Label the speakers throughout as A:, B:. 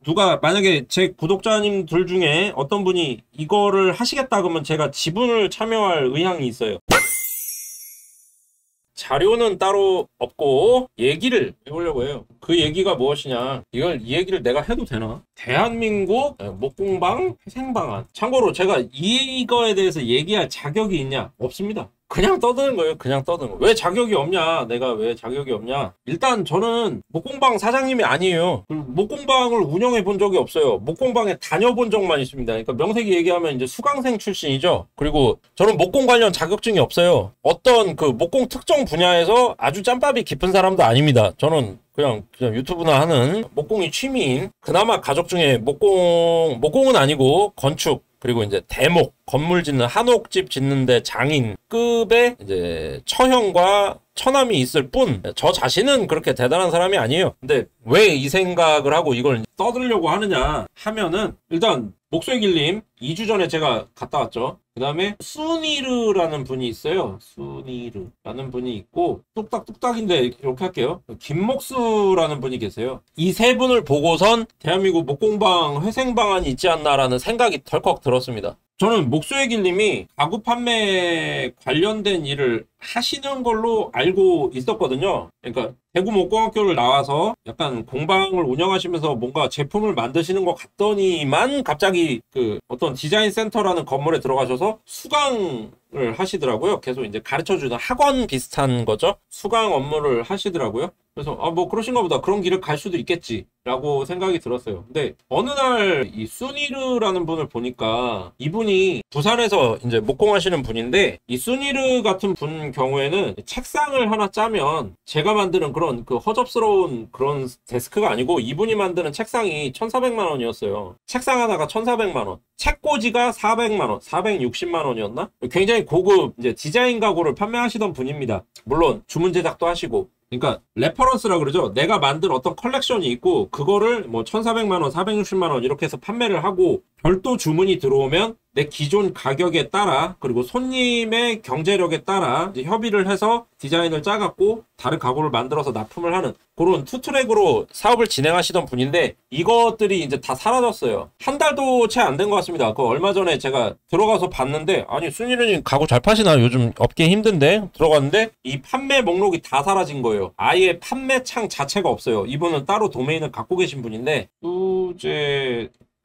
A: 누가 만약에 제 구독자님들 중에 어떤 분이 이거를 하시겠다 그러면 제가 지분을 참여할 의향이 있어요. 자료는 따로 없고 얘기를 해보려고 해요. 그 얘기가 무엇이냐, 이 얘기를 내가 해도 되나? 대한민국 목공방 회생방안. 참고로 제가 이거에 대해서 얘기할 자격이 있냐? 없습니다. 그냥 떠드는 거예요. 그냥 떠드는 거. 왜 자격이 없냐? 내가 왜 자격이 없냐? 일단 저는 목공방 사장님이 아니에요. 목공방을 운영해 본 적이 없어요. 목공방에 다녀본 적만 있습니다. 그러니까 명색이 얘기하면 이제 수강생 출신이죠. 그리고 저는 목공 관련 자격증이 없어요. 어떤 그 목공 특정 분야에서 아주 짬밥이 깊은 사람도 아닙니다. 저는 그냥 유튜브나 하는 목공이 취미인, 그나마 가족 중에 목공은 아니고 건축, 그리고 이제 대목, 건물 짓는 한옥집 짓는데 장인급의 이제 처형과 처남이 있을 뿐, 저 자신은 그렇게 대단한 사람이 아니에요. 근데 왜 이 생각을 하고 이걸 떠들려고 하느냐 하면은, 일단 목소의 길님 2주 전에 제가 갔다 왔죠. 그 다음에 수니르라는 분이 있어요. 수니르라는 분이 있고, 뚝딱뚝딱인데 이렇게 할게요. 김목수라는 분이 계세요. 이 세 분을 보고선 대한민국 목공방 회생방안이 있지 않나라는 생각이 덜컥 들었습니다. 저는 목소의 길님이 가구 판매 관련된 일을 하시는 걸로 알고 있었거든요. 그러니까 대구 목공학교를 나와서 약간 공방을 운영하시면서 뭔가 제품을 만드시는 것 같더니만 갑자기 그 어떤 디자인 센터라는 건물에 들어가셔서 수강을 하시더라고요. 계속 이제 가르쳐주는 학원 비슷한 거죠. 수강 업무를 하시더라고요. 그래서 뭐 그러신가 보다, 그런 길을 갈 수도 있겠지 라고 생각이 들었어요. 근데 어느 날 이 수니르라는 분을 보니까, 이분이 부산에서 이제 목공하시는 분인데, 이 수니르 같은 분 경우에는 책상을 하나 짜면 제가 만드는 그런 그 허접스러운 그런 데스크가 아니고, 이분이 만드는 책상이 1,400만 원이었어요. 책상 하나가 1,400만 원. 책꽂이가 400만 원, 460만 원이었나? 굉장히 고급 이제 디자인 가구를 판매하시던 분입니다. 물론 주문 제작도 하시고. 그러니까 레퍼런스라 그러죠. 내가 만든 어떤 컬렉션이 있고, 그거를 뭐 1,400만 원, 460만 원 이렇게 해서 판매를 하고, 별도 주문이 들어오면 내 기존 가격에 따라, 그리고 손님의 경제력에 따라 이제 협의를 해서 디자인을 짜갖고 다른 가구를 만들어서 납품을 하는 그런 투트랙으로 사업을 진행하시던 분인데, 이것들이 이제 다 사라졌어요. 한 달도 채 안 된 것 같습니다. 그 얼마 전에 제가 들어가서 봤는데, 아니 순이르님 가구 잘 파시나? 요즘 업계 힘든데? 들어갔는데 이 판매 목록이 다 사라진 거예요. 아예 판매 창 자체가 없어요. 이분은 따로 도메인을 갖고 계신 분인데,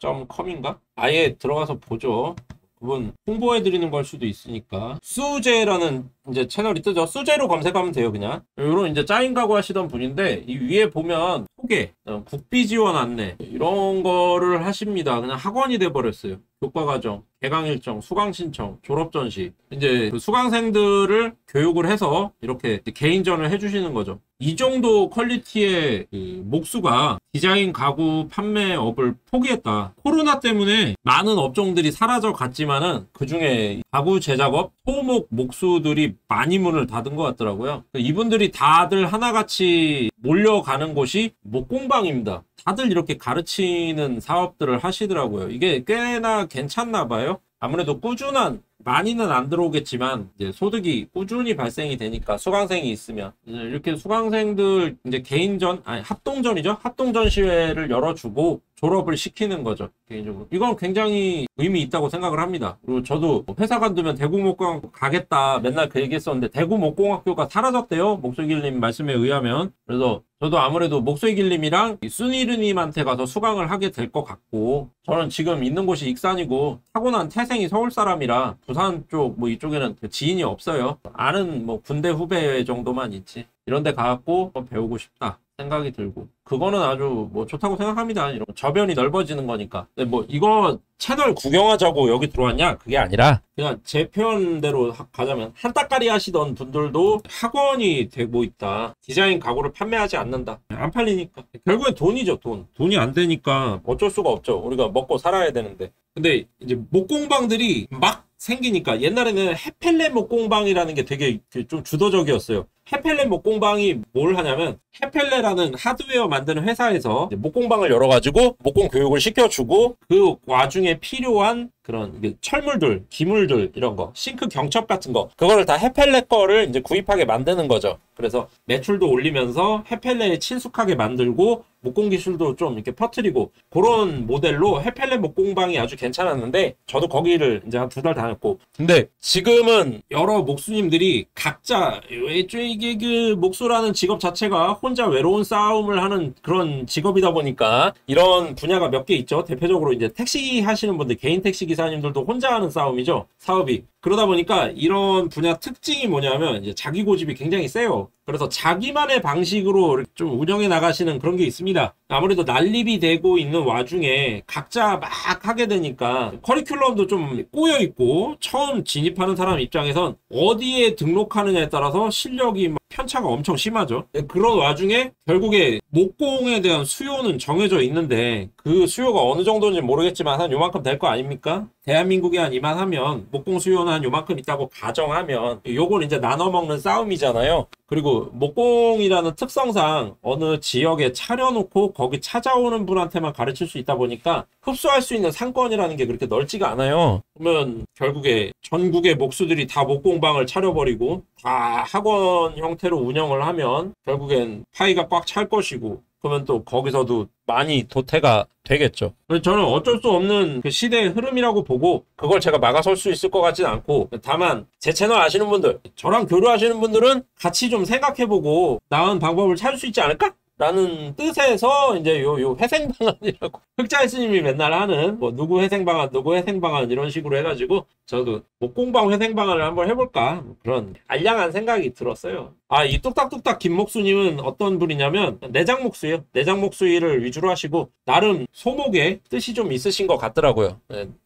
A: 수제.com인가? 아예 들어가서 보죠. 그분 홍보해드리는 걸 수도 있으니까. 수제라는 이제 채널이 뜨죠. 수제로 검색하면 돼요. 그냥 이런 이제 짜인 가구 하시던 분인데, 이 위에 보면 소개, 국비 지원 안내 이런 거를 하십니다. 그냥 학원이 돼버렸어요. 교과과정, 개강 일정, 수강 신청, 졸업 전시, 이제 그 수강생들을 교육을 해서 이렇게 개인전을 해주시는 거죠. 이 정도 퀄리티의 그 목수가 디자인 가구 판매업을 포기했다. 코로나 때문에 많은 업종들이 사라져 갔지만은 그 중에 가구 제작업, 토목 목수들이 많이 문을 닫은 것 같더라고요. 이분들이 다들 하나같이 몰려가는 곳이 목공방입니다. 다들 이렇게 가르치는 사업들을 하시더라고요. 이게 꽤나 괜찮나 봐요. 아무래도 꾸준한, 많이는 안 들어오겠지만 이제 소득이 꾸준히 발생이 되니까, 수강생이 있으면 이렇게 수강생들 이제 개인전, 아니 합동전이죠. 합동전시회를 열어주고 졸업을 시키는 거죠. 개인적으로 이건 굉장히 의미 있다고 생각을 합니다. 그리고 저도 회사 관두면 대구목공학교 가겠다 맨날 그 얘기했었는데, 대구목공학교가 사라졌대요. 목소길님 말씀에 의하면. 그래서 저도 아무래도 목소길님이랑 순이르님한테 가서 수강을 하게 될 것 같고, 저는 지금 있는 곳이 익산이고 타고난 태생이 서울 사람이라 부산 쪽 뭐 이쪽에는 지인이 없어요. 아는 뭐 군대 후배 정도만 있지. 이런 데 가갖고 배우고 싶다 생각이 들고, 그거는 아주 뭐 좋다고 생각합니다. 이런 저변이 넓어지는 거니까. 근데 뭐 이거 채널 구경하자고 여기 들어왔냐? 그게 아니라, 그냥 제 표현대로 가자면 한따까리 하시던 분들도 학원이 되고 있다. 디자인 가구를 판매하지 않는다. 안 팔리니까. 결국엔 돈이죠, 돈. 돈이 안 되니까 어쩔 수가 없죠. 우리가 먹고 살아야 되는데. 근데 이제 목공방들이 막 생기니까, 옛날에는 해펠레 목공방이라는 게 되게 좀 주도적이었어요. 해펠레 목공방이 뭘 하냐면, 해펠레라는 하드웨어 만드는 회사에서 목공방을 열어가지고 목공 교육을 시켜주고, 그 와중에 필요한 그런 이게 철물들, 기물들 이런 거, 싱크 경첩 같은 거, 그거를 다 헤펠레 거를 이제 구입하게 만드는 거죠. 그래서 매출도 올리면서 헤펠레에 친숙하게 만들고 목공 기술도 좀 이렇게 퍼뜨리고 그런 모델로 헤펠레 목공방이 아주 괜찮았는데 저도 거기를 이제 한 2달 다녔고, 근데 지금은 여러 목수님들이 각자 이게 그 목수라는 직업 자체가 혼자 외로운 싸움을 하는 그런 직업이다 보니까 이런 분야가 몇 개 있죠. 대표적으로 이제 택시 하시는 분들, 개인 택시 기사님들도 혼자 하는 싸움이죠, 사업이. 그러다 보니까 이런 분야 특징이 뭐냐면 이제 자기 고집이 굉장히 세요. 그래서 자기만의 방식으로 좀 운영해 나가시는 그런 게 있습니다. 아무래도 난립이 되고 있는 와중에 각자 막 하게 되니까 커리큘럼도 좀 꼬여 있고, 처음 진입하는 사람 입장에선 어디에 등록하느냐에 따라서 실력이 편차가 엄청 심하죠. 그런 와중에 결국에 목공에 대한 수요는 정해져 있는데 그 수요가 어느 정도인지 모르겠지만 한 요만큼 될 거 아닙니까? 대한민국에 한 이만하면 목공 수요는 한 요만큼 있다고 가정하면 요건 이제 나눠 먹는 싸움이잖아요. 그리고 목공이라는 특성상 어느 지역에 차려놓고 거기 찾아오는 분한테만 가르칠 수 있다 보니까 흡수할 수 있는 상권이라는 게 그렇게 넓지가 않아요. 그러면 결국에 전국의 목수들이 다 목공방을 차려버리고 다 학원 형태로 운영을 하면 결국엔 파이가 꽉 찰 것이고, 그러면 또 거기서도 많이 도태가 되겠죠. 저는 어쩔 수 없는 그 시대의 흐름이라고 보고 그걸 제가 막아설 수 있을 것 같지는 않고, 다만 제 채널 아시는 분들, 저랑 교류하시는 분들은 같이 좀 생각해보고 나은 방법을 찾을 수 있지 않을까? 라는 뜻에서 이제 요 회생방안이라고 흑자의 스님이 맨날 하는 뭐 누구 회생방안 누구 회생방안 이런 식으로 해가지고 저도 목공방 회생방안을 한번 해볼까 그런 알량한 생각이 들었어요. 이 뚝딱뚝딱 김목수님은 어떤 분이냐면 내장목수예요. 내장목수 일을 위주로 하시고 나름 소목에 뜻이 좀 있으신 것 같더라고요.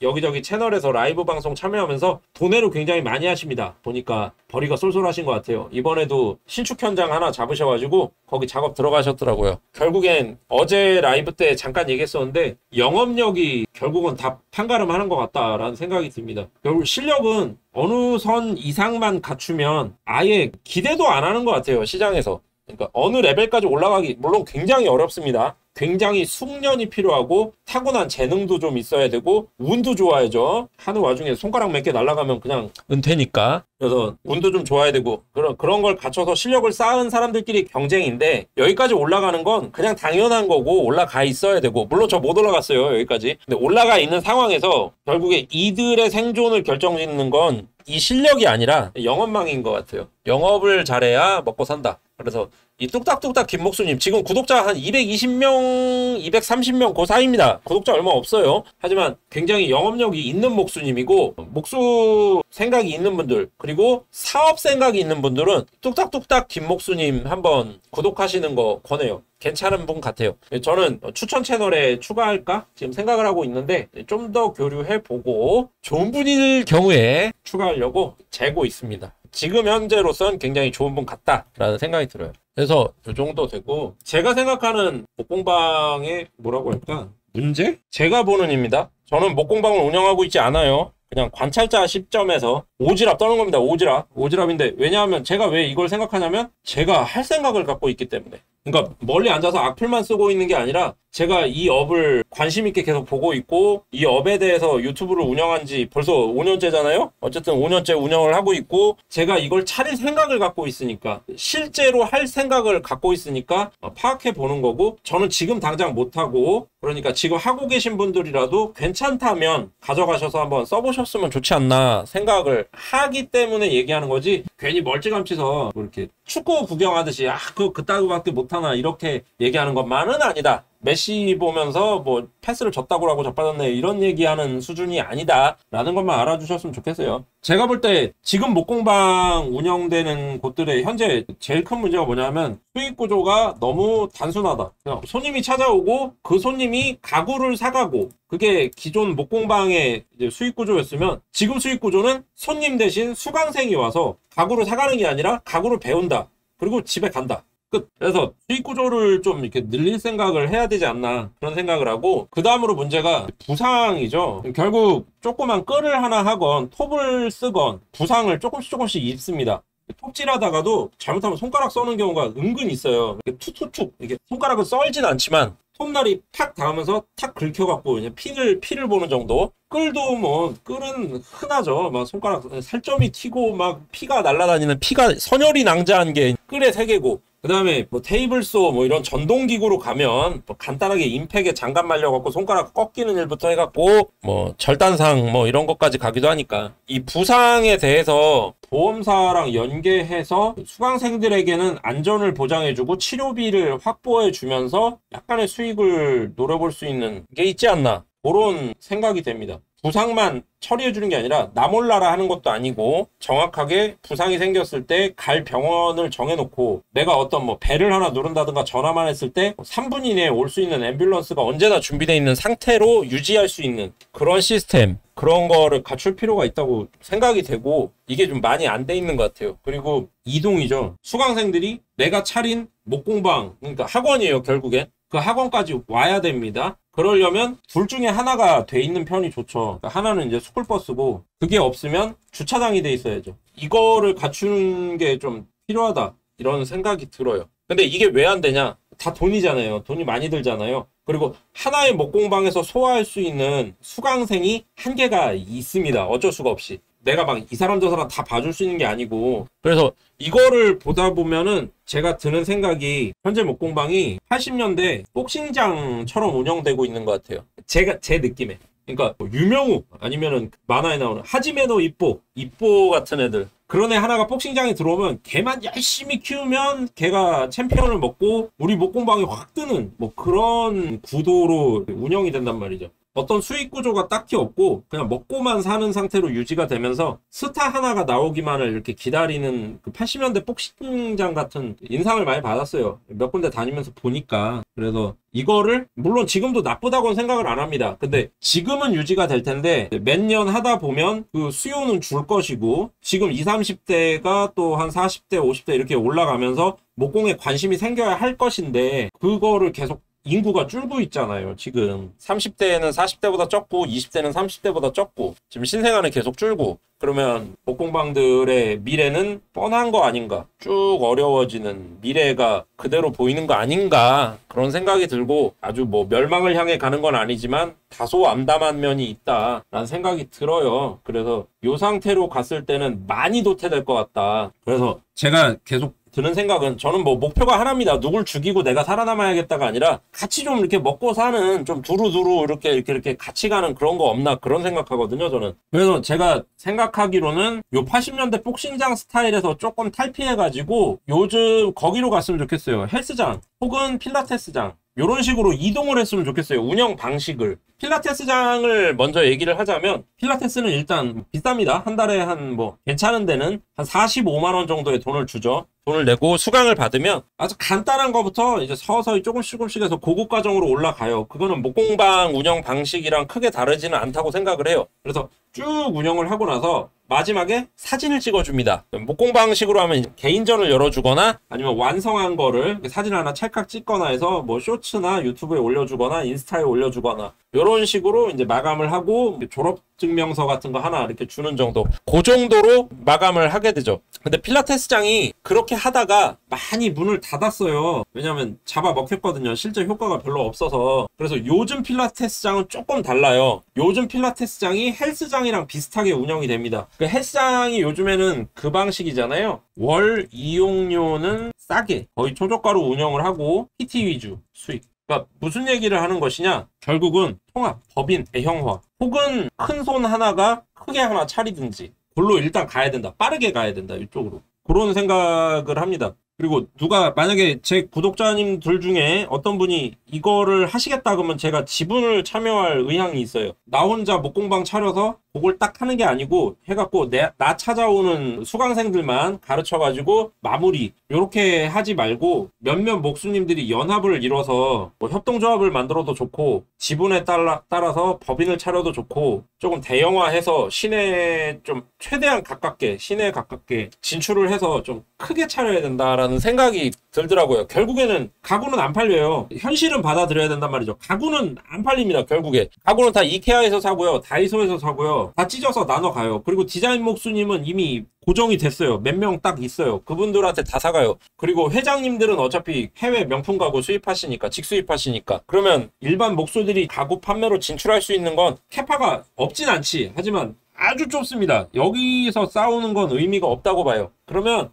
A: 여기저기 채널에서 라이브 방송 참여하면서 도내로 굉장히 많이 하십니다. 보니까 벌이가 쏠쏠하신 것 같아요. 이번에도 신축 현장 하나 잡으셔가지고 거기 작업 들어가셨더라고요. 결국엔 어제 라이브 때 잠깐 얘기했었는데 영업력이 결국은 다 판가름하는 것 같다라는 생각이 듭니다. 결국 실력은 어느 선 이상만 갖추면 아예 기대도 안 하는 것 같아요, 시장에서. 그러니까 어느 레벨까지 올라가기 물론 굉장히 어렵습니다. 굉장히 숙련이 필요하고 타고난 재능도 좀 있어야 되고 운도 좋아야죠. 하는 와중에 손가락 몇 개 날아가면 그냥 은퇴니까. 그래서 운도 좀 좋아야 되고 그런 걸 갖춰서 실력을 쌓은 사람들끼리 경쟁인데, 여기까지 올라가는 건 그냥 당연한 거고 올라가 있어야 되고, 물론 저 못 올라갔어요 여기까지. 근데 올라가 있는 상황에서 결국에 이들의 생존을 결정짓는 건 이 실력이 아니라 영업망인 것 같아요. 영업을 잘해야 먹고 산다. 그래서 이 뚝딱뚝딱 김목수님 지금 구독자 한 220명, 230명 그 사이입니다. 구독자 얼마 없어요. 하지만 굉장히 영업력이 있는 목수님이고, 목수 생각이 있는 분들 그리고 사업 생각이 있는 분들은 뚝딱뚝딱 김목수님 한번 구독하시는 거 권해요. 괜찮은 분 같아요. 저는 추천 채널에 추가할까 지금 생각을 하고 있는데 좀 더 교류해보고 좋은 분일 경우에 추가하려고 재고 있습니다. 지금 현재로선 굉장히 좋은 분 같다라는 생각이 들어요. 그래서 이 정도 되고, 제가 생각하는 목공방의 뭐라고 할까? 문제? 제가 보는 입니다. 저는 목공방을 운영하고 있지 않아요. 그냥 관찰자 시점에서 오지랖 떠는 겁니다. 오지랖인데 왜냐하면 제가 왜 이걸 생각하냐면 제가 할 생각을 갖고 있기 때문에. 그러니까 멀리 앉아서 악플만 쓰고 있는 게 아니라 제가 이 업을 관심 있게 계속 보고 있고 이 업에 대해서 유튜브를 운영한 지 벌써 5년째잖아요. 어쨌든 5년째 운영을 하고 있고 제가 이걸 차릴 생각을 갖고 있으니까, 실제로 할 생각을 갖고 있으니까 파악해 보는 거고, 저는 지금 당장 못하고, 그러니까 지금 하고 계신 분들이라도 괜찮다면 가져가셔서 한번 써보셨으면 좋지 않나 생각을 하기 때문에 얘기하는 거지, 괜히 멀찌감치서 뭐 이렇게 축구 구경하듯이 그따구밖에 못하나 이렇게 얘기하는 것만은 아니다. 메시 보면서 뭐 패스를 줬다고 하고 저빠졌네 이런 얘기하는 수준이 아니다 라는 것만 알아주셨으면 좋겠어요. 제가 볼 때 지금 목공방 운영되는 곳들의 현재 제일 큰 문제가 뭐냐면 수익 구조가 너무 단순하다. 그냥 손님이 찾아오고 그 손님이 가구를 사가고, 그게 기존 목공방의 이제 수익 구조였으면 지금 수익 구조는 손님 대신 수강생이 와서 가구를 사가는 게 아니라 가구를 배운다. 그리고 집에 간다. 끝. 그래서 수익 구조를 좀 이렇게 늘릴 생각을 해야 되지 않나 그런 생각을 하고, 그 다음으로 문제가 부상이죠. 결국 조그만 끌을 하나 하건 톱을 쓰건 부상을 조금씩 입습니다. 톱질하다가도 잘못하면 손가락 써는 경우가 은근 있어요. 이렇게 툭툭툭 이렇게 손가락을 썰진 않지만 톱날이 팍 닿으면서 탁 긁혀갖고 그냥 피를 보는 정도. 끌도 뭐 끌은 흔하죠. 막 손가락 살점이 튀고 막 피가 날아다니는 피가 선혈이 낭자한 게 끌의 세계고. 그 다음에 뭐 테이블소 뭐 이런 전동기구로 가면 뭐 간단하게 임팩에 장갑 말려갖고 손가락 꺾이는 일부터 해갖고 뭐 절단상 뭐 이런 것까지 가기도 하니까 이 부상에 대해서 보험사랑 연계해서 수강생들에게는 안전을 보장해주고 치료비를 확보해주면서 약간의 수익을 노려볼 수 있는 게 있지 않나 그런 생각이 됩니다. 부상만 처리해주는 게 아니라 나 몰라라 하는 것도 아니고 정확하게 부상이 생겼을 때 갈 병원을 정해놓고 내가 어떤 뭐 벨을 하나 누른다든가 전화만 했을 때 3분 이내에 올 수 있는 앰뷸런스가 언제나 준비되어 있는 상태로 유지할 수 있는 그런 시스템, 그런 거를 갖출 필요가 있다고 생각이 되고 이게 좀 많이 안 돼 있는 것 같아요. 그리고 이동이죠. 수강생들이 내가 차린 목공방, 그러니까 학원이에요. 결국엔 그 학원까지 와야 됩니다. 그러려면 둘 중에 하나가 돼 있는 편이 좋죠. 그러니까 하나는 이제 스쿨버스고 그게 없으면 주차장이 돼 있어야죠. 이거를 갖추는 게 좀 필요하다 이런 생각이 들어요. 근데 이게 왜 안 되냐? 다 돈이잖아요. 돈이 많이 들잖아요. 그리고 하나의 목공방에서 소화할 수 있는 수강생이 한계가 있습니다. 어쩔 수가 없이. 내가 막 이 사람 저 사람 다 봐줄 수 있는 게 아니고. 그래서 이거를 보다 보면은 제가 드는 생각이 현재 목공방이 80년대 복싱장처럼 운영되고 있는 것 같아요. 제 느낌에. 그러니까 뭐 유명우 아니면은 만화에 나오는 하지메노 이뽀 같은 애들. 그런 애 하나가 복싱장에 들어오면 걔만 열심히 키우면 걔가 챔피언을 먹고 우리 목공방이 확 뜨는 뭐 그런 구도로 운영이 된단 말이죠. 어떤 수익 구조가 딱히 없고 그냥 먹고만 사는 상태로 유지가 되면서 스타 하나가 나오기만을 이렇게 기다리는 그 80년대 복싱장 같은 인상을 많이 받았어요. 몇 군데 다니면서 보니까. 그래서 이거를 물론 지금도 나쁘다고는 생각을 안 합니다. 근데 지금은 유지가 될 텐데 몇 년 하다 보면 그 수요는 줄 것이고 지금 20, 30대가 또 한 40대, 50대 이렇게 올라가면서 목공에 관심이 생겨야 할 것인데 그거를 계속 인구가 줄고 있잖아요. 지금 30대에는 40대보다 적고 20대는 30대보다 적고 지금 신생아는 계속 줄고 그러면 목공방들의 미래는 뻔한 거 아닌가, 쭉 어려워지는 미래가 그대로 보이는 거 아닌가 그런 생각이 들고 아주 뭐 멸망을 향해 가는 건 아니지만 다소 암담한 면이 있다라는 생각이 들어요. 그래서 이 상태로 갔을 때는 많이 도태될 것 같다. 그래서 제가 계속 드는 생각은 저는 뭐 목표가 하나입니다. 누굴 죽이고 내가 살아남아야겠다가 아니라 같이 좀 이렇게 먹고 사는 좀 두루두루 이렇게 같이 가는 그런 거 없나 그런 생각하거든요. 저는. 그래서 제가 생각하기로는 요 80년대 복싱장 스타일에서 조금 탈피해가지고 요즘 거기로 갔으면 좋겠어요. 헬스장 혹은 필라테스장 요런 식으로 이동을 했으면 좋겠어요. 운영 방식을. 필라테스장을 먼저 얘기를 하자면 필라테스는 일단 비쌉니다. 한 달에 한 뭐 괜찮은 데는 한 45만 원 정도의 돈을 주죠. 돈을 내고 수강을 받으면 아주 간단한 거부터 이제 서서히 조금씩 해서 고급 과정으로 올라가요. 그거는 목공방 운영 방식이랑 크게 다르지는 않다고 생각을 해요. 그래서 쭉 운영을 하고 나서 마지막에 사진을 찍어줍니다. 목공방식으로 하면 개인전을 열어주거나 아니면 완성한 거를 사진 하나 찰칵 찍거나 해서 뭐 쇼츠나 유튜브에 올려주거나 인스타에 올려주거나 이런 식으로 이제 마감을 하고 졸업증명서 같은 거 하나 이렇게 주는 정도 그 정도로 마감을 하게 되죠. 근데 필라테스장이 그렇게 하다가 많이 문을 닫았어요. 왜냐면 잡아먹혔거든요. 실제 효과가 별로 없어서. 그래서 요즘 필라테스장은 조금 달라요. 요즘 필라테스장이 헬스장이랑 비슷하게 운영이 됩니다. 그 헬스장이 요즘에는 그 방식이잖아요. 월 이용료는 싸게 거의 초저가로 운영을 하고 PT 위주 수익. 그러니까 무슨 얘기를 하는 것이냐? 결국은 통합, 법인, 대형화 혹은 큰 손 하나가 크게 하나 차리든지 그걸로 일단 가야 된다. 빠르게 가야 된다. 이쪽으로. 그런 생각을 합니다. 그리고 누가 만약에 제 구독자님들 중에 어떤 분이 이거를 하시겠다 그러면 제가 지분을 참여할 의향이 있어요. 나 혼자 목공방 차려서 그걸 딱 하는 게 아니고 해갖고 나 찾아오는 수강생들만 가르쳐가지고 마무리 요렇게 하지 말고 몇몇 목수님들이 연합을 이뤄서 뭐 협동조합을 만들어도 좋고 지분에 따라서 법인을 차려도 좋고 조금 대형화해서 시내에 좀 최대한 가깝게 시내에 가깝게 진출을 해서 좀 크게 차려야 된다라는 생각이 들더라고요. 결국에는 가구는 안 팔려요. 현실은 받아들여야 된단 말이죠. 가구는 안 팔립니다. 결국에 가구는 다 이케아에서 사고요, 다이소에서 사고요, 다 찢어서 나눠 가요. 그리고 디자인 목수님은 이미 고정이 됐어요. 몇 명 딱 있어요. 그분들한테 다 사가요. 그리고 회장님들은 어차피 해외 명품 가구 수입하시니까, 직수입하시니까. 그러면 일반 목수들이 가구 판매로 진출할 수 있는 건 캐파가 없진 않지. 하지만 아주 좁습니다. 여기서 싸우는 건 의미가 없다고 봐요. 그러면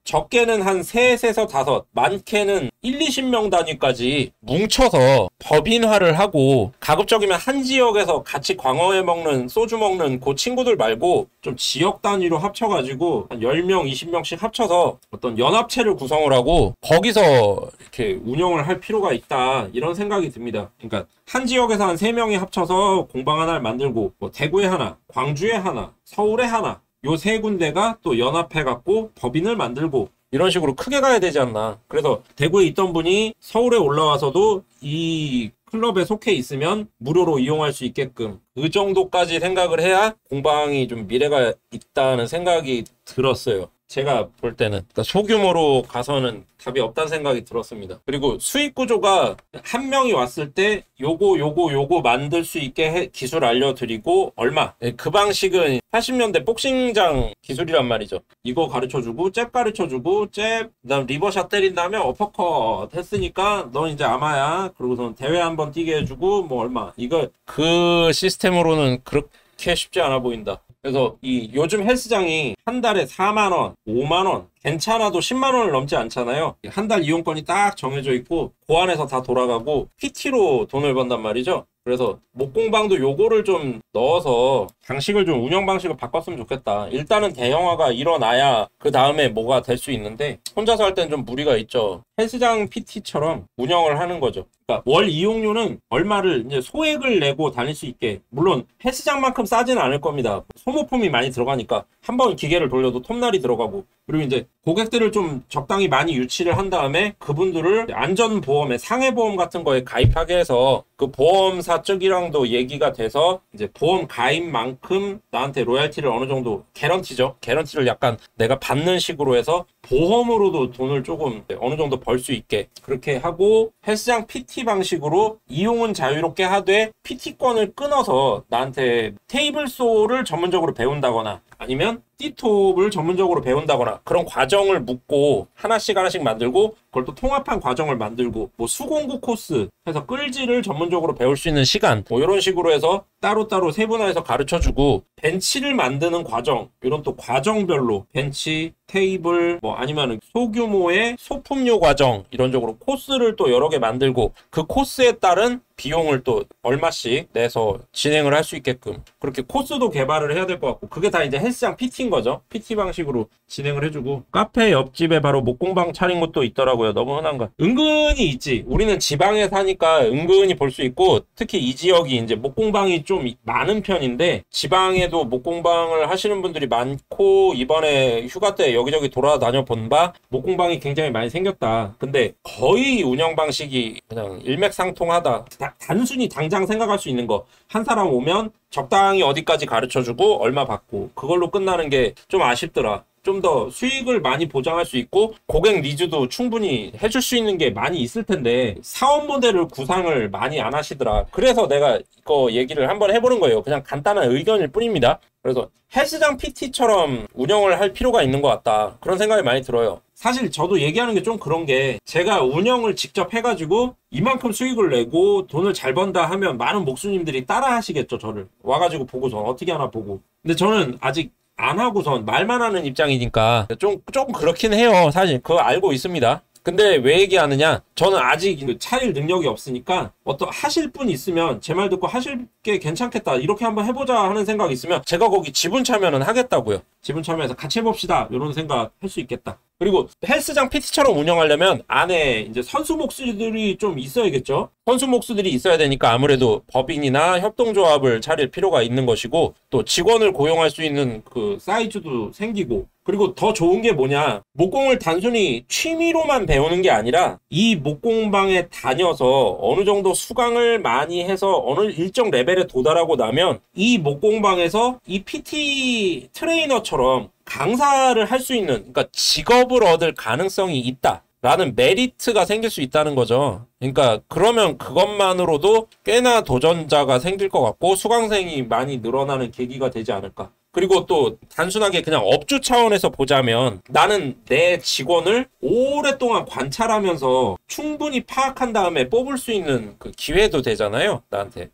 A: 적게는 한 3에서 5, 많게는 1, 20명 단위까지 뭉쳐서 법인화를 하고, 가급적이면 한 지역에서 같이 광어회 먹는, 소주 먹는 그 친구들 말고 좀 지역 단위로 합쳐가지고 한 10명, 20명씩 합쳐서 어떤 연합체를 구성을 하고 거기서 이렇게 운영을 할 필요가 있다, 이런 생각이 듭니다. 그러니까 한 지역에서 한 3명이 합쳐서 공방 하나를 만들고, 뭐 대구에 하나, 광주에 하나, 서울에 하나, 요 3군데가 또 연합해갖고 법인을 만들고 이런 식으로 크게 가야 되지 않나. 그래서 대구에 있던 분이 서울에 올라와서도 이 클럽에 속해 있으면 무료로 이용할 수 있게끔, 그 정도까지 생각을 해야 공방이 좀 미래가 있다는 생각이 들었어요. 제가 볼 때는. 그러니까 소규모로 가서는 답이 없다는 생각이 들었습니다. 그리고 수익 구조가 한 명이 왔을 때 요거 만들 수 있게 기술 알려드리고 얼마. 그 방식은 80년대 복싱장 기술이란 말이죠. 이거 가르쳐주고 잽 가르쳐주고 잽, 그다음 리버샷 때린 다음에 어퍼컷 했으니까 넌 이제 아마야. 그러고선 대회 한번 뛰게 해주고 뭐 얼마. 이거 그 시스템으로는 그렇게 쉽지 않아 보인다. 그래서 이 요즘 헬스장이 한 달에 4만 원, 5만 원, 괜찮아도 10만 원을 넘지 않잖아요. 한 달 이용권이 딱 정해져 있고 그 안에서 다 돌아가고 PT로 돈을 번단 말이죠. 그래서 목공방도 요거를 좀 넣어서 방식을 좀, 운영 방식을 바꿨으면 좋겠다. 일단은 대형화가 일어나야 그 다음에 뭐가 될 수 있는데 혼자서 할 때는 좀 무리가 있죠. 헬스장 PT처럼 운영을 하는 거죠. 그러니까 월 이용료는 얼마를 이제 소액을 내고 다닐 수 있게, 물론 헬스장만큼 싸지는 않을 겁니다. 소모품이 많이 들어가니까 한 번 기계를 돌려도 톱날이 들어가고, 그리고 이제 고객들을 좀 적당히 많이 유치를 한 다음에 그분들을 안전보험에, 상해보험 같은 거에 가입하게 해서 그 보험사 쪽이랑도 얘기가 돼서 이제 보험 가입만큼 나한테 로얄티를 어느 정도, 개런티죠. 개런티를 약간 내가 받는 식으로 해서 보험으로도 돈을 조금 어느 정도 벌 수 있게 그렇게 하고, 헬스장 PT 방식으로 이용은 자유롭게 하되 PT권을 끊어서 나한테 테이블소를 전문적으로 배운다거나 아니면 D톱을 전문적으로 배운다거나 그런 과정을 묻고 하나씩 만들고, 그걸 또 통합한 과정을 만들고, 뭐 수공구 코스 해서 끌지를 전문적으로 배울 수 있는 시간, 뭐 이런 식으로 해서 따로따로 세분화해서 가르쳐주고, 벤치를 만드는 과정, 이런 또 과정별로 벤치, 테이블, 뭐 아니면 소규모의 소품류 과정, 이런 식으로 코스를 또 여러 개 만들고 그 코스에 따른 비용을 또 얼마씩 내서 진행을 할 수 있게끔 그렇게 코스도 개발을 해야 될 것 같고, 그게 다 이제 헬스장 PT인 거죠. PT 방식으로 진행을 해주고, 카페 옆집에 바로 목공방 차린 곳도 있더라고요. 너무 흔한가. 은근히 있지. 우리는 지방에 사니까 은근히 볼 수 있고, 특히 이 지역이 이제 목공방이 좀 많은 편인데 지방에도 목공방을 하시는 분들이 많고, 이번에 휴가 때 여기저기 돌아다녀 본 바 목공방이 굉장히 많이 생겼다. 근데 거의 운영 방식이 그냥 일맥상통하다. 단순히 당장 생각할 수 있는 거, 한 사람 오면 적당히 어디까지 가르쳐주고 얼마 받고 그걸로 끝나는 게 좀 아쉽더라. 좀 더 수익을 많이 보장할 수 있고 고객 니즈도 충분히 해줄 수 있는 게 많이 있을 텐데 사업 모델을 구상을 많이 안 하시더라. 그래서 내가 이거 얘기를 한번 해보는 거예요. 그냥 간단한 의견일 뿐입니다. 그래서 헬스장 PT처럼 운영을 할 필요가 있는 것 같다, 그런 생각이 많이 들어요. 사실 저도 얘기하는 게 좀 그런 게, 제가 운영을 직접 해가지고 이만큼 수익을 내고 돈을 잘 번다 하면 많은 목수님들이 따라 하시겠죠. 저를 와가지고 보고선 어떻게 하나 보고. 근데 저는 아직 안 하고선 말만 하는 입장이니까 조금 그렇긴 해요. 사실 그거 알고 있습니다. 근데 왜 얘기하느냐, 저는 아직 차릴 능력이 없으니까 어떤 하실 분 있으면 제 말 듣고 하실 게 괜찮겠다, 이렇게 한번 해보자 하는 생각이 있으면 제가 거기 지분 참여는 하겠다고요. 지분 참여해서 같이 해봅시다, 이런 생각 할 수 있겠다. 그리고 헬스장 PT처럼 운영하려면 안에 이제 선수 목수들이 좀 있어야겠죠. 선수 목수들이 있어야 되니까 아무래도 법인이나 협동조합을 차릴 필요가 있는 것이고, 또 직원을 고용할 수 있는 그 사이즈도 생기고, 그리고 더 좋은 게 뭐냐, 목공을 단순히 취미로만 배우는 게 아니라 이 목공방에 다녀서 어느 정도 수강을 많이 해서 어느 일정 레벨에 도달하고 나면 이 목공방에서 이 PT 트레이너처럼 강사를 할 수 있는, 그러니까 직업을 얻을 가능성이 있다. 라는 메리트가 생길 수 있다는 거죠. 그러니까 그러면 그것만으로도 꽤나 도전자가 생길 것 같고 수강생이 많이 늘어나는 계기가 되지 않을까. 그리고 또 단순하게 그냥 업주 차원에서 보자면 나는 내 직원을 오랫동안 관찰하면서 충분히 파악한 다음에 뽑을 수 있는 그 기회도 되잖아요, 나한테.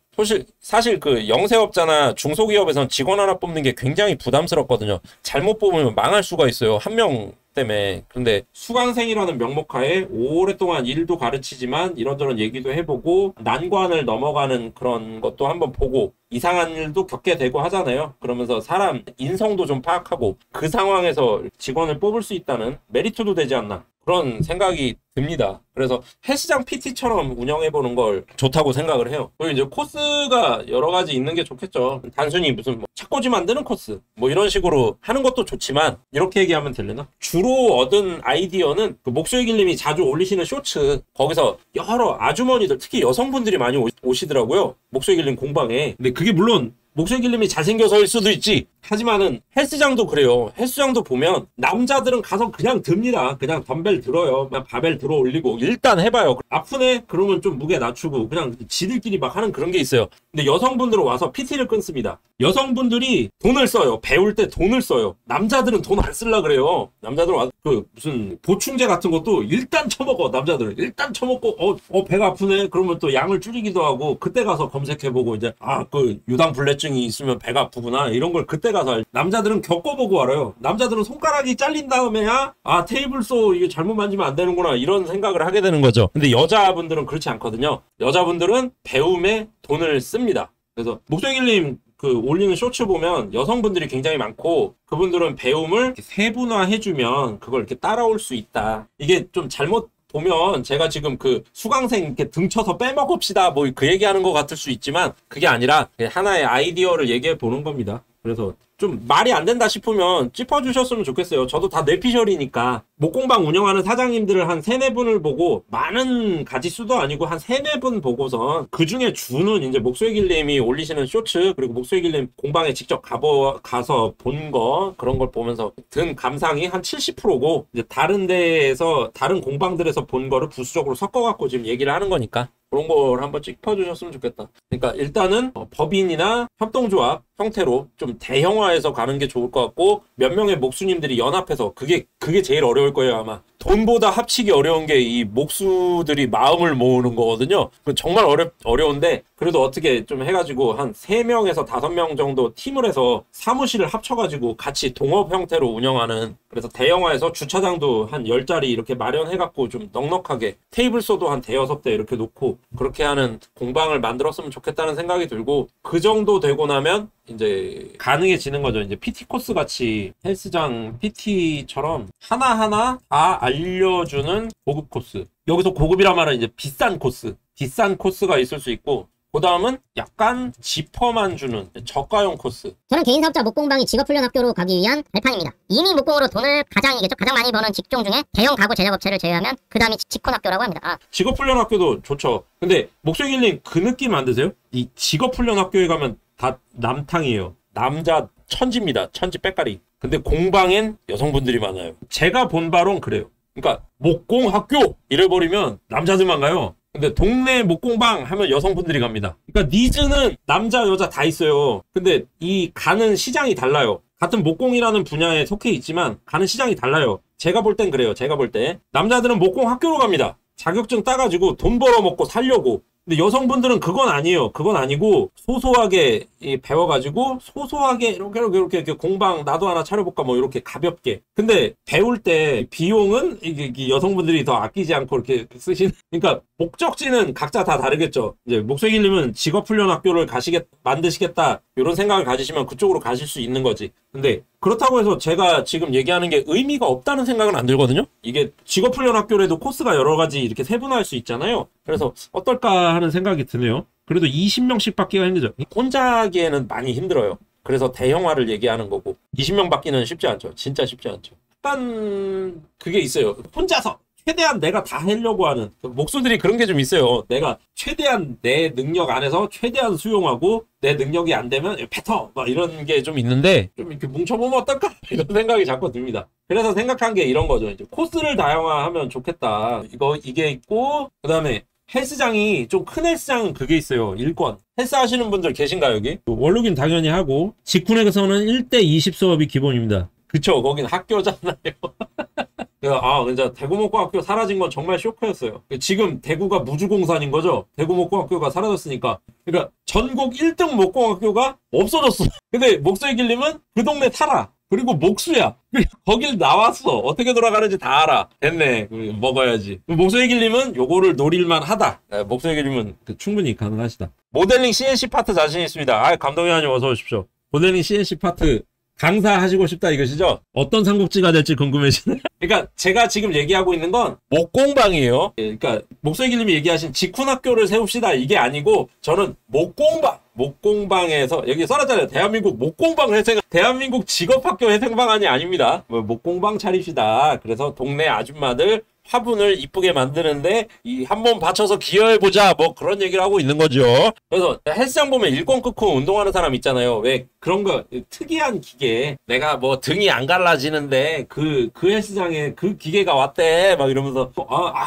A: 사실 그 영세업자나 중소기업에선 직원 하나 뽑는 게 굉장히 부담스럽거든요. 잘못 뽑으면 망할 수가 있어요. 한 명 때문에. 근데 수강생이라는 명목하에 오랫동안 일도 가르치지만 이런저런 얘기도 해보고 난관을 넘어가는 그런 것도 한번 보고 이상한 일도 겪게 되고 하잖아요. 그러면서 사람 인성도 좀 파악하고 그 상황에서 직원을 뽑을 수 있다는 메리트도 되지 않나. 그런 생각이 듭니다. 그래서 헬스장 PT처럼 운영해보는 걸 좋다고 생각을 해요. 그리고 이제 코스가 여러 가지 있는 게 좋겠죠. 단순히 무슨 뭐 착꼬지 만드는 코스 뭐 이런 식으로 하는 것도 좋지만 이렇게 얘기하면 되려나? 주로 얻은 아이디어는 그 목소리 길님이 자주 올리시는 쇼츠 거기서 여러 아주머니들 특히 여성분들이 많이 오시더라고요. 목소리 길님 공방에. 근데 그게 물론 목소리 길님이 잘생겨서일 수도 있지. 하지만은 헬스장도 그래요. 헬스장도 보면 남자들은 가서 그냥 듭니다. 그냥 덤벨 들어요. 그냥 바벨 들어 올리고 일단 해봐요. 아프네? 그러면 좀 무게 낮추고 그냥 지들끼리 막 하는 그런 게 있어요. 근데 여성분들은 와서 PT를 끊습니다. 여성분들이 돈을 써요. 배울 때 돈을 써요. 남자들은 돈 안 쓰려 그래요. 남자들은 와서 그 무슨 보충제 같은 것도 일단 처먹어. 남자들은 일단 처먹고 배가 아프네? 그러면 또 양을 줄이기도 하고 그때 가서 검색해보고 이제 그 유당불내증이 있으면 배가 아프구나 이런 걸 그때 가서 남자들은 겪어보고 알아요. 남자들은 손가락이 잘린 다음에야 테이블소 이게 잘못 만지면 안 되는구나 이런 생각을 하게 되는 거죠. 근데 여자분들은 그렇지 않거든요. 여자분들은 배움에 돈을 씁니다. 그래서 목소리길님 그 올리는 쇼츠 보면 여성분들이 굉장히 많고 그분들은 배움을 세분화해주면 그걸 이렇게 따라올 수 있다. 이게 좀 잘못 보면 제가 지금 그 수강생 이렇게 등쳐서 빼먹읍시다 뭐 그 얘기하는 것 같을 수 있지만 그게 아니라 하나의 아이디어를 얘기해 보는 겁니다. 그래서 좀 말이 안 된다 싶으면 짚어주셨으면 좋겠어요. 저도 다 뇌피셜이니까 목공방 운영하는 사장님들을 한 3-4분을 보고 많은 가지수도 아니고 한 3-4분 보고선 그중에 주는 이제 목소리길님이 올리시는 쇼츠 그리고 목소리길님 공방에 직접 가서 본 거 그런 걸 보면서 든 감상이 한 70%고 이제 다른 데에서 다른 공방들에서 본 거를 부수적으로 섞어갖고 지금 얘기를 하는 거니까 그런 걸 한번 짚어주셨으면 좋겠다. 그러니까 일단은 법인이나 협동조합 형태로 좀 대형화해서 가는 게 좋을 것 같고 몇 명의 목수님들이 연합해서 그게 제일 어려울 거예요 아마. 돈보다 합치기 어려운 게 이 목수들이 마음을 모으는 거거든요. 정말 어려운데 그래도 어떻게 좀 해가지고 한 3명에서 5명 정도 팀을 해서 사무실을 합쳐가지고 같이 동업 형태로 운영하는 그래서 대형화해서 주차장도 한 10자리 이렇게 마련해갖고 좀 넉넉하게 테이블소도 한 5-6대 이렇게 놓고 그렇게 하는 공방을 만들었으면 좋겠다는 생각이 들고 그 정도 되고 나면 이제 가능해지는 거죠. 이제 PT 코스 같이 헬스장 PT처럼 하나하나 다 알려주는 고급 코스. 여기서 고급이란 말은 이제 비싼 코스가 있을 수 있고 그 다음은 약간 지퍼만 주는 저가형 코스.
B: 저는 개인사업자 목공방이 직업훈련학교로 가기 위한 발판입니다. 이미 목공으로 돈을 가장 많이 버는 직종 중에 대형 가구 제작업체를 제외하면 그 다음이 직훈학교라고 합니다.
A: 직업훈련학교도 좋죠. 근데 목소리길님 그 느낌 안 드세요? 이 직업훈련학교에 가면 다 남탕이에요. 남자 천지입니다. 천지 빽가리. 근데 공방엔 여성분들이 많아요. 제가 본 바론 그래요. 그러니까 목공학교 이래버리면 남자들만 가요. 근데 동네 목공방 하면 여성분들이 갑니다. 그러니까 니즈는 남자 여자 다 있어요. 근데 이 가는 시장이 달라요. 같은 목공이라는 분야에 속해 있지만 가는 시장이 달라요. 제가 볼 땐 그래요. 제가 볼 때 남자들은 목공학교로 갑니다. 자격증 따가지고 돈 벌어먹고 살려고. 근데 여성분들은 그건 아니에요. 그건 아니고 소소하게 배워가지고 소소하게 이렇게 공방 나도 하나 차려볼까 뭐 이렇게 가볍게. 근데 배울 때 비용은 이게 여성분들이 더 아끼지 않고 이렇게 쓰시는. 그러니까 목적지는 각자 다 다르겠죠. 이제 목소리길님은 직업훈련학교를 만드시겠다 이런 생각을 가지시면 그쪽으로 가실 수 있는 거지. 근데 그렇다고 해서 제가 지금 얘기하는 게 의미가 없다는 생각은 안 들거든요. 이게 직업훈련학교라도 코스가 여러 가지 이렇게 세분화할 수 있잖아요. 그래서 어떨까 하는 생각이 드네요. 그래도 20명씩 받기가 힘들죠. 혼자 하기에는 많이 힘들어요. 그래서 대형화를 얘기하는 거고 20명 받기는 쉽지 않죠. 진짜 쉽지 않죠. 약간 그게 있어요. 혼자서 최대한 내가 다 하려고 하는 목수들이 그런 게 좀 있어요. 내가 최대한 내 능력 안에서 최대한 수용하고 내 능력이 안 되면 패터 막 이런 게 좀 있는데 좀 이렇게 뭉쳐보면 어떨까 이런 생각이 자꾸 듭니다. 그래서 생각한 게 이런 거죠. 이제 코스를 다양화하면 좋겠다. 이게 있고 그다음에 헬스장이 좀 큰 헬스장은 그게 있어요. 일권. 헬스 하시는 분들 계신가요, 여기? 원룸인 당연히 하고 직군에서는 1대 20 수업이 기본입니다. 그쵸, 거긴 학교잖아요. 진짜 대구목공학교 사라진 건 정말 쇼크였어요. 지금 대구가 무주공산인 거죠? 대구목공학교가 사라졌으니까. 그러니까 전국 1등 목공학교가 없어졌어. 근데 목수의 길님은 그 동네 살아. 그리고 목수야. 거길 나왔어. 어떻게 돌아가는지 다 알아. 됐네. 먹어야지. 목수의 길님은 요거를 노릴만 하다. 목수의 길님은 충분히 가능하시다. 모델링 CNC 파트 자신 있습니다. 감독위원님 어서 오십시오. 모델링 CNC 파트 강사하시고 싶다 이것이죠? 어떤 삼국지가 될지 궁금해지네. 그러니까 제가 지금 얘기하고 있는 건 목공방이에요. 그러니까 목소리 길님이 얘기하신 직훈학교를 세웁시다 이게 아니고 저는 목공방에서 여기 써놨잖아요. 대한민국 목공방 회생 대한민국 직업학교 회생방안이 아닙니다. 목공방 차립시다. 그래서 동네 아줌마들 화분을 이쁘게 만드는데 한번 받쳐서 기여해보자 뭐 그런 얘기를 하고 있는 거죠. 그래서 헬스장 보면 일권 끊고 운동하는 사람 있잖아요. 왜 그런 거 특이한 기계 내가 뭐 등이 안 갈라지는데 그 헬스장에 그 기계가 왔대 막 이러면서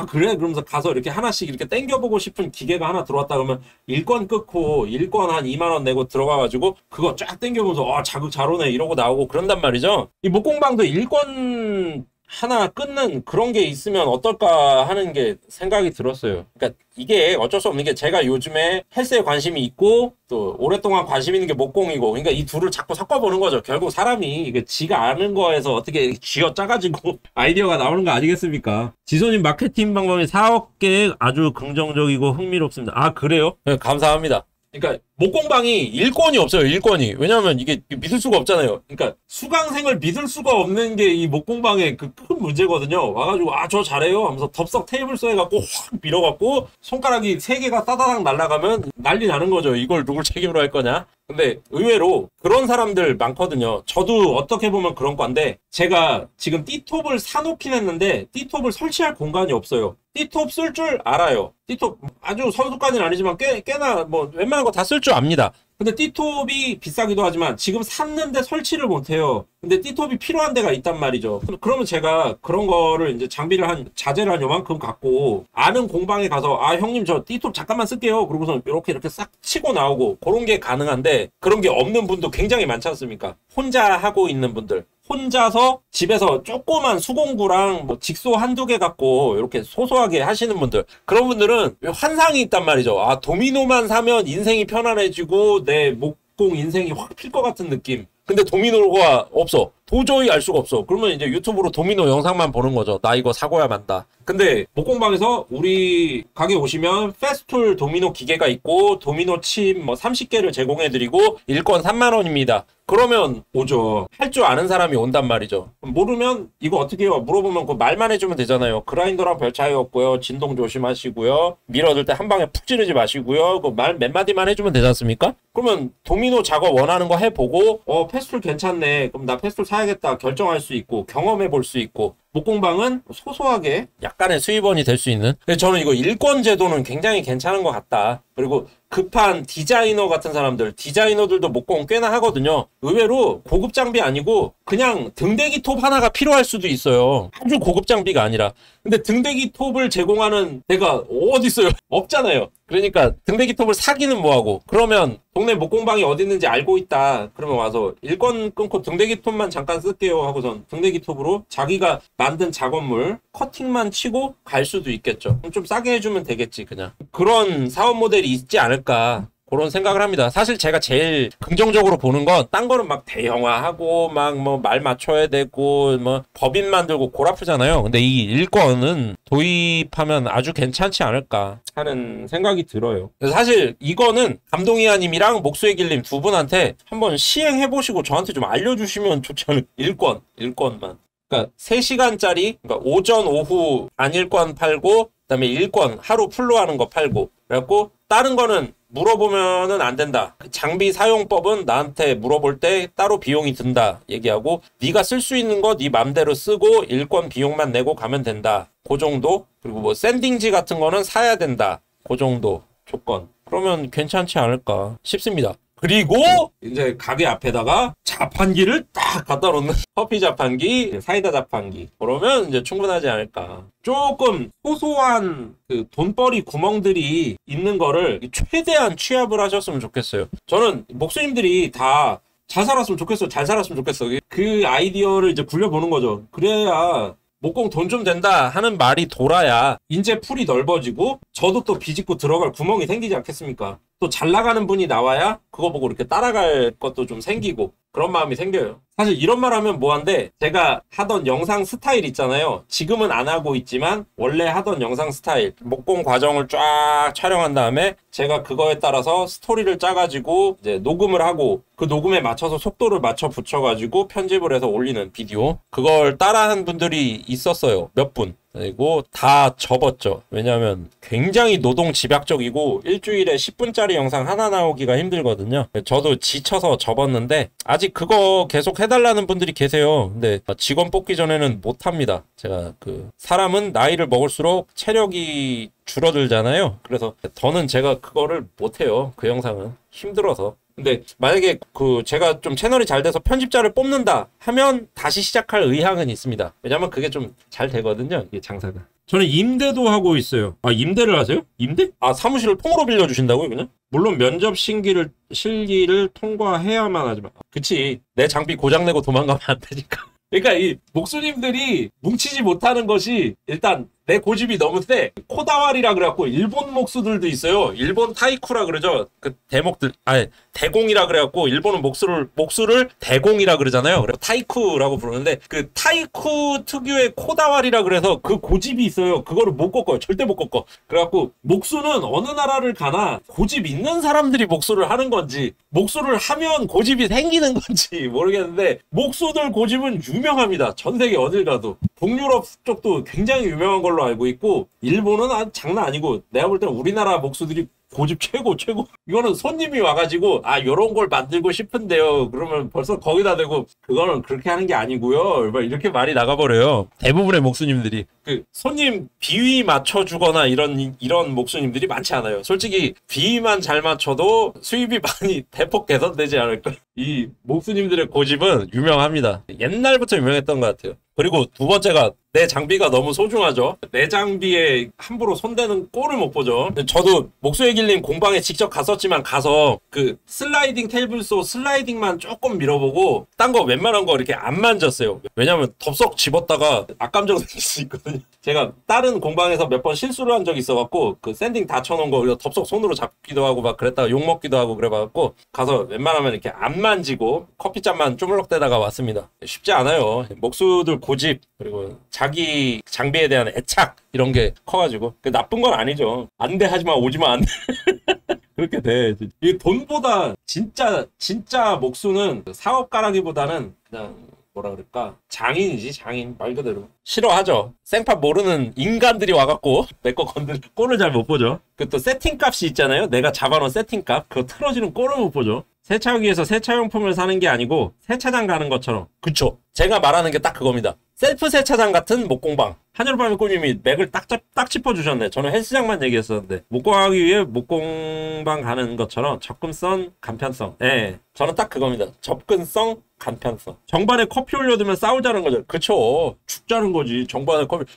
A: 그래 그러면서 가서 이렇게 하나씩 이렇게 땡겨보고 싶은 기계가 하나 들어왔다 그러면 일권 끊고 일권 한 2만 원 내고 들어가가지고 그거 쫙 땡겨보면서 자극 잘 오네 이러고 나오고 그런단 말이죠. 이 목공방도 일권 하나 끊는 그런 게 있으면 어떨까 하는 게 생각이 들었어요. 그러니까 이게 어쩔 수 없는 게 제가 요즘에 헬스에 관심이 있고 또 오랫동안 관심 있는 게 목공이고 그러니까 이 둘을 자꾸 섞어보는 거죠. 결국 사람이 이게 지가 아는 거에서 어떻게 쥐어 짜가지고 아이디어가 나오는 거 아니겠습니까? 지소님 마케팅 방법이 4억 개 아주 긍정적이고 흥미롭습니다. 그래요? 네, 감사합니다. 그러니까 목공방이 일권이 없어요. 일권이. 왜냐하면 이게 믿을 수가 없잖아요. 그러니까 수강생을 믿을 수가 없는 게 이 목공방의 그 큰 문제거든요. 와가지고 저 잘해요 하면서 덥석 테이블 쏘해갖고 확 밀어갖고 손가락이 3개가 따다닥 날아가면 난리 나는 거죠. 이걸 누굴 책임으로 할 거냐. 근데 의외로 그런 사람들 많거든요. 저도 어떻게 보면 그런 건데 제가 지금 띠톱을 사놓긴 했는데 띠톱을 설치할 공간이 없어요. 띠톱 쓸 줄 알아요. 띠톱 아주 선수까지는 아니지만 꽤나 뭐 웬만한 거 다 쓸 줄 압니다. 근데 띠톱이 비싸기도 하지만 지금 샀는데 설치를 못해요. 근데 띠톱이 필요한 데가 있단 말이죠. 그러면 제가 그런 거를 이제 자재를 한 요만큼 갖고 아는 공방에 가서 형님 저 띠톱 잠깐만 쓸게요. 그러고서 이렇게 싹 치고 나오고 그런 게 가능한데 그런 게 없는 분도 굉장히 많지 않습니까? 혼자 하고 있는 분들. 혼자서 집에서 조그만 수공구랑 뭐 직소 한두 개 갖고 이렇게 소소하게 하시는 분들 그런 분들은 환상이 있단 말이죠. 도미노만 사면 인생이 편안해지고 내 목공 인생이 확 필 것 같은 느낌. 근데 도미노가 없어. 도저히 알 수가 없어. 그러면 이제 유튜브로 도미노 영상만 보는 거죠. 나 이거 사고야 만다. 근데 목공방에서 우리 가게 오시면 페스툴 도미노 기계가 있고 도미노 칩 뭐 30개를 제공해드리고 1권 3만 원입니다. 그러면 오죠. 할 줄 아는 사람이 온단 말이죠. 모르면 이거 어떻게 해요? 물어보면 그 말만 해주면 되잖아요. 그라인더랑 별 차이 없고요. 진동 조심하시고요. 밀어줄 때 한 방에 푹 찌르지 마시고요. 그 말 몇 마디만 해주면 되지 않습니까? 그러면 도미노 작업 원하는 거 해보고 페스툴 괜찮네. 그럼 나 페스툴 사야겠다. 결정할 수 있고 경험해 볼 수 있고 목공방은 소소하게 약간의 수입원이 될 수 있는. 저는 이거 일권 제도는 굉장히 괜찮은 것 같다. 그리고 급한 디자이너 같은 사람들, 디자이너들도 목공 꽤나 하거든요. 의외로 고급 장비 아니고 그냥 등대기 톱 하나가 필요할 수도 있어요. 아주 고급 장비가 아니라. 근데 등대기 톱을 제공하는 데가 어디 있어요? 없잖아요. 그러니까 등대기 톱을 사기는 뭐하고. 그러면 동네 목공방이 어디 있는지 알고 있다. 그러면 와서 일권 끊고 등대기 톱만 잠깐 쓸게요 하고선 등대기 톱으로 자기가 만든 작업물 커팅만 치고 갈 수도 있겠죠. 그럼 좀 싸게 해주면 되겠지 그냥. 그런 사업 모델이 있지 않을까. 그런 생각을 합니다. 사실 제가 제일 긍정적으로 보는 건 딴 거는 막 대형화하고 막 뭐 말 맞춰야 되고 뭐 법인 만들고 골 아프잖아요. 근데 이 일권은 도입하면 아주 괜찮지 않을까 하는 생각이 들어요. 그래서 사실 이거는 감동이아님이랑 목수의 길님 두 분한테 한번 시행해 보시고 저한테 좀 알려주시면 좋지 않을까. 일권만. 그러니까 3시간짜리 그러니까 오전 오후 단일권 팔고 그다음에 일권 하루 풀로 하는 거 팔고 그래갖고 다른 거는 물어보면은 안 된다. 장비 사용법은 나한테 물어볼 때 따로 비용이 든다 얘기하고 네가 쓸 수 있는 거 네 맘대로 쓰고 일권 비용만 내고 가면 된다. 그 정도. 그리고 뭐 샌딩지 같은 거는 사야 된다. 그 정도 조건. 그러면 괜찮지 않을까 싶습니다. 그리고 이제 가게 앞에다가 자판기를 딱 갖다 놓는 커피 자판기, 사이다 자판기. 그러면 이제 충분하지 않을까. 조금 소소한 그 돈벌이 구멍들이 있는 거를 최대한 취합을 하셨으면 좋겠어요. 저는 목수님들이 다 잘 살았으면 좋겠어. 잘 살았으면 좋겠어. 그 아이디어를 이제 굴려보는 거죠. 그래야 목공 돈 좀 된다 하는 말이 돌아야 인재 풀이 넓어지고 저도 또 비집고 들어갈 구멍이 생기지 않겠습니까? 또 잘 나가는 분이 나와야 그거 보고 이렇게 따라갈 것도 좀 생기고 그런 마음이 생겨요. 사실 이런 말 하면 뭐한데 제가 하던 영상 스타일 있잖아요. 지금은 안 하고 있지만 원래 하던 영상 스타일 목공 과정을 쫙 촬영한 다음에 제가 그거에 따라서 스토리를 짜가지고 이제 녹음을 하고 그 녹음에 맞춰서 속도를 맞춰 붙여가지고 편집을 해서 올리는 비디오 그걸 따라한 분들이 있었어요. 몇 분. 그리고 다 접었죠. 왜냐하면 굉장히 노동 집약적이고 일주일에 10분짜리 영상 하나 나오기가 힘들거든요. 저도 지쳐서 접었는데 아직 그거 계속 해달라는 분들이 계세요. 근데 직원 뽑기 전에는 못합니다. 제가 사람은 나이를 먹을수록 체력이 줄어들잖아요. 그래서 더는 제가 그거를 못해요. 그 영상은 힘들어서. 근데 만약에 제가 좀 채널이 잘 돼서 편집자를 뽑는다 하면 다시 시작할 의향은 있습니다. 왜냐면 그게 좀 잘 되거든요. 이게 장사가. 저는 임대도 하고 있어요. 아, 임대를 하세요? 임대? 아, 사무실을 통으로 빌려주신다고요, 그냥? 물론 면접 실기를 통과해야만 하지만. 그치. 내 장비 고장내고 도망가면 안 되니까. 그러니까 이 목수님들이 뭉치지 못하는 것이 일단 내 고집이 너무 세. 코다와리라 그래갖고 일본 목수들도 있어요. 일본 타이쿠라 그러죠. 그 대목들 대공이라 그래갖고 일본은 목수를 대공이라 그러잖아요. 그래서 타이쿠라고 부르는데 그 타이쿠 특유의 코다와리라 그래서 그 고집이 있어요. 그거를 못 꺾어요. 절대 못 꺾어. 그래갖고 목수는 어느 나라를 가나 고집 있는 사람들이 목수를 하는 건지 목수를 하면 고집이 생기는 건지 모르겠는데 목수들 고집은 유명합니다. 전 세계 어딜 가도. 동유럽 쪽도 굉장히 유명한 걸로 알고 있고 일본은 장난 아니고 내가 볼 때는 우리나라 목수들이 고집 최고. 이거는 손님이 와가지고 요런 걸 만들고 싶은데요. 그러면 벌써 거기다 대고 그거는 그렇게 하는 게 아니고요. 막 이렇게 말이 나가버려요. 대부분의 목수님들이 손님 비위 맞춰주거나 이런 목수님들이 많지 않아요. 솔직히 비위만 잘 맞춰도 수입이 많이 대폭 개선되지 않을까. 이 목수님들의 고집은 유명합니다. 옛날부터 유명했던 것 같아요. 그리고 두 번째가 내 장비가 너무 소중하죠. 내 장비에 함부로 손대는 꼴을 못 보죠. 저도 목수의 길님 공방에 직접 갔었지만 가서 슬라이딩 테이블소 슬라이딩만 조금 밀어보고 딴 거 웬만한 거 이렇게 안 만졌어요. 왜냐면 덥석 집었다가 악감정 생길 수 있거든요. 제가 다른 공방에서 몇 번 실수를 한 적이 있어갖고 샌딩 다 쳐놓은 거 덥석 손으로 잡기도 하고 막 그랬다가 욕먹기도 하고 그래봐갖고 가서 웬만하면 이렇게 안 만지고 커피잔만 쪼물럭대다가 왔습니다. 쉽지 않아요. 목수들 고집 그리고 자기 장비에 대한 애착 이런 게 커가지고 나쁜 건 아니죠. 안 돼 하지마 오지마 안 돼. 그렇게 돼. 이 돈보다 진짜 목수는 사업가라기보다는 그냥 뭐라 그럴까 장인이지. 장인 말 그대로. 싫어하죠. 생판 모르는 인간들이 와갖고 내 거 건드는 꼴을 잘 못 보죠. 또 세팅값이 있잖아요. 내가 잡아놓은 세팅값 그거 틀어지는 꼴을 못 보죠. 세차하기위해서 세차용품을 사는 게 아니고 세차장 가는 것처럼. 그쵸. 제가 말하는 게 딱 그겁니다. 셀프 세차장 같은 목공방. 한여름밤의 꾸님이 맥을 딱 짚어주셨네. 저는 헬스장만 얘기했었는데 목공하기 위해 목공방 가는 것처럼 접근성, 간편성. 네, 저는 딱 그겁니다. 접근성, 간편성. 정반에 커피 올려두면 싸우자는 거죠. 그쵸. 죽자는 거지.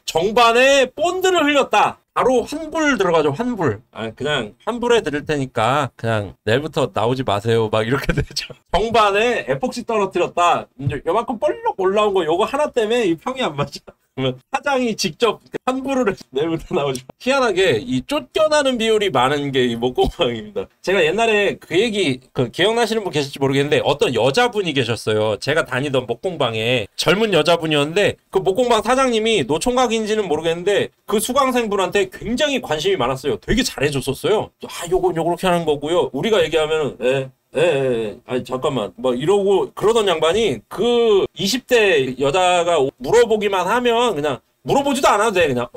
A: 정반에 본드를 흘렸다. 바로 환불 들어가죠. 환불. 그냥 환불해 드릴 테니까 그냥 내일부터 나오지 마세요. 막 이렇게 되죠. 정반에 에폭시 떨어뜨렸다. 이제 요만큼 볼록 올라온 거 요거 하나 때문에 이 평이 안 맞아. 그러면 사장이 직접 환불을 해서 내일부터 나오죠. 희한하게 이 쫓겨나는 비율이 많은 게 이 목공방입니다. 제가 옛날에 그 얘기 기억나시는 분 계실지 모르겠는데 어떤 여자분이 계셨어요. 제가 다니던 목공방에 젊은 여자분이었는데 그 목공방 사장님이 노총각인지는 모르겠는데 그 수강생분한테 굉장히 관심이 많았어요. 되게 잘해줬었어요. 요건 요렇게 하는 거고요. 우리가 얘기하면은 아니 잠깐만 막 이러고 그러던 양반이 그 20대 여자가 물어보기만 하면 그냥 물어보지도 않아도 돼. 그냥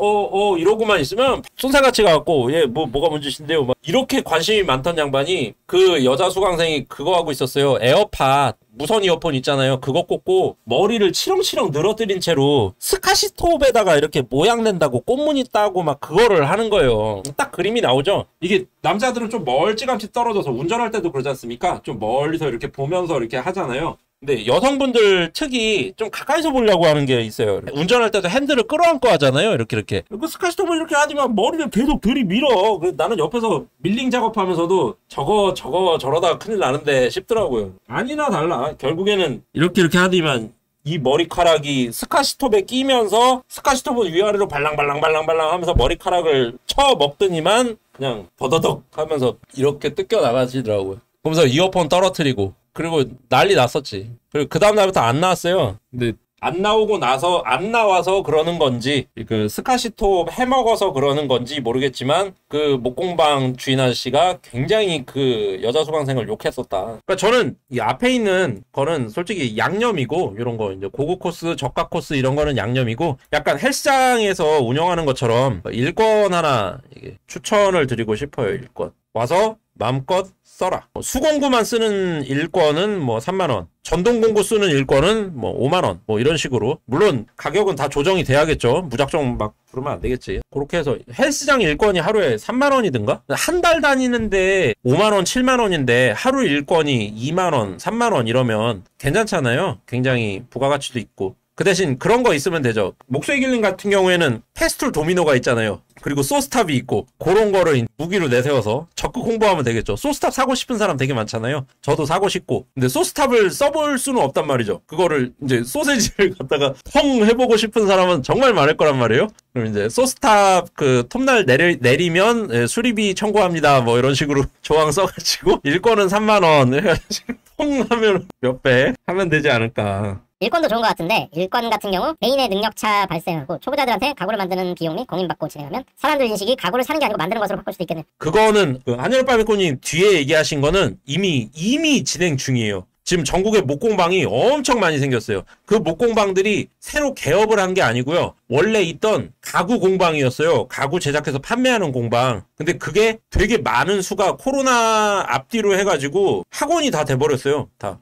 A: 이러고만 있으면 손살같이 가갖고 얘 뭐가 문제신데요. 막 이렇게 관심이 많던 양반이 그 여자 수강생이 그거 하고 있었어요. 에어팟 무선 이어폰 있잖아요. 그거 꽂고 머리를 치렁치렁 늘어뜨린 채로 스카시톱에다가 이렇게 모양 낸다고 꽃무늬 따고 막 그거를 하는 거예요. 딱 그림이 나오죠. 이게 남자들은 좀 멀찌감치 떨어져서 운전할 때도 그러지 않습니까? 좀 멀리서 이렇게 보면서 이렇게 하잖아요. 근데 여성분들 특히 좀 가까이서 보려고 하는 게 있어요. 운전할 때도 핸들을 끌어안고 하잖아요. 이렇게. 그 스카시톱을 이렇게 하지만 머리를 계속 들이밀어. 나는 옆에서 밀링 작업하면서도 저러다가 큰일 나는데 싶더라고요. 아니나 달라. 결국에는 이렇게 하더니만 이 머리카락이 스카시톱에 끼면서 스카시톱은 위아래로 발랑발랑 하면서 머리카락을 쳐 먹더니만 그냥 더더덕 하면서 이렇게 뜯겨 나가시더라고요. 그러면서 이어폰 떨어뜨리고 그리고 난리 났었지. 그리고 그 다음 날부터 안 나왔어요. 근데 안 나와서 그러는 건지 그 스카시톱 해먹어서 그러는 건지 모르겠지만 그 목공방 주인 아저씨가 굉장히 그 여자 수강생을 욕했었다. 그러니까 저는 이 앞에 있는 거는 솔직히 양념이고 이런 거 이제 고급 코스, 저가 코스 이런 거는 양념이고 약간 헬스장에서 운영하는 것처럼 일권 하나 추천을 드리고 싶어요. 일권 와서 마음껏 써라. 수공구만 쓰는 일권은 뭐 3만원, 전동공구 쓰는 일권은 뭐 5만원, 뭐 이런 식으로. 물론 가격은 다 조정이 돼야겠죠. 무작정 막 그러면 안 되겠지. 그렇게 해서 헬스장 일권이 하루에 3만원이든가? 한 달 다니는데 5만원, 7만원인데 하루 일권이 2만원, 3만원 이러면 괜찮잖아요. 굉장히 부가가치도 있고. 그 대신 그런 거 있으면 되죠. 목소리 길림 같은 경우에는 페스툴 도미노가 있잖아요. 그리고 소스탑이 있고 그런 거를 무기로 내세워서 적극 홍보하면 되겠죠. 소스탑 사고 싶은 사람 되게 많잖아요. 저도 사고 싶고. 근데 소스탑을 써볼 수는 없단 말이죠. 그거를 이제 소세지를 갖다가 텅 해보고 싶은 사람은 정말 많을 거란 말이에요. 그럼 이제 소스탑 그 톱날 내리면 수리비 청구합니다. 뭐 이런 식으로 조항 써가지고 일권은 3만원 해가지고 통 하면 몇 배 하면 되지 않을까.
B: 일권도 좋은 것 같은데 일권 같은 경우 개인의 능력차 발생하고 초보자들한테 가구를 만드는 비용 및 공인받고 진행하면 사람들 인식이 가구를 사는 게 아니고 만드는 것으로 바꿀 수도 있겠네요.
A: 그거는 그 한여름바비코님 뒤에 얘기하신 거는 이미 진행 중이에요. 지금 전국에 목공방이 엄청 많이 생겼어요. 그 목공방들이 새로 개업을 한 게 아니고요. 원래 있던 가구 공방이었어요. 가구 제작해서 판매하는 공방. 근데 그게 되게 많은 수가 코로나 앞뒤로 해가지고 학원이 다 돼버렸어요. 다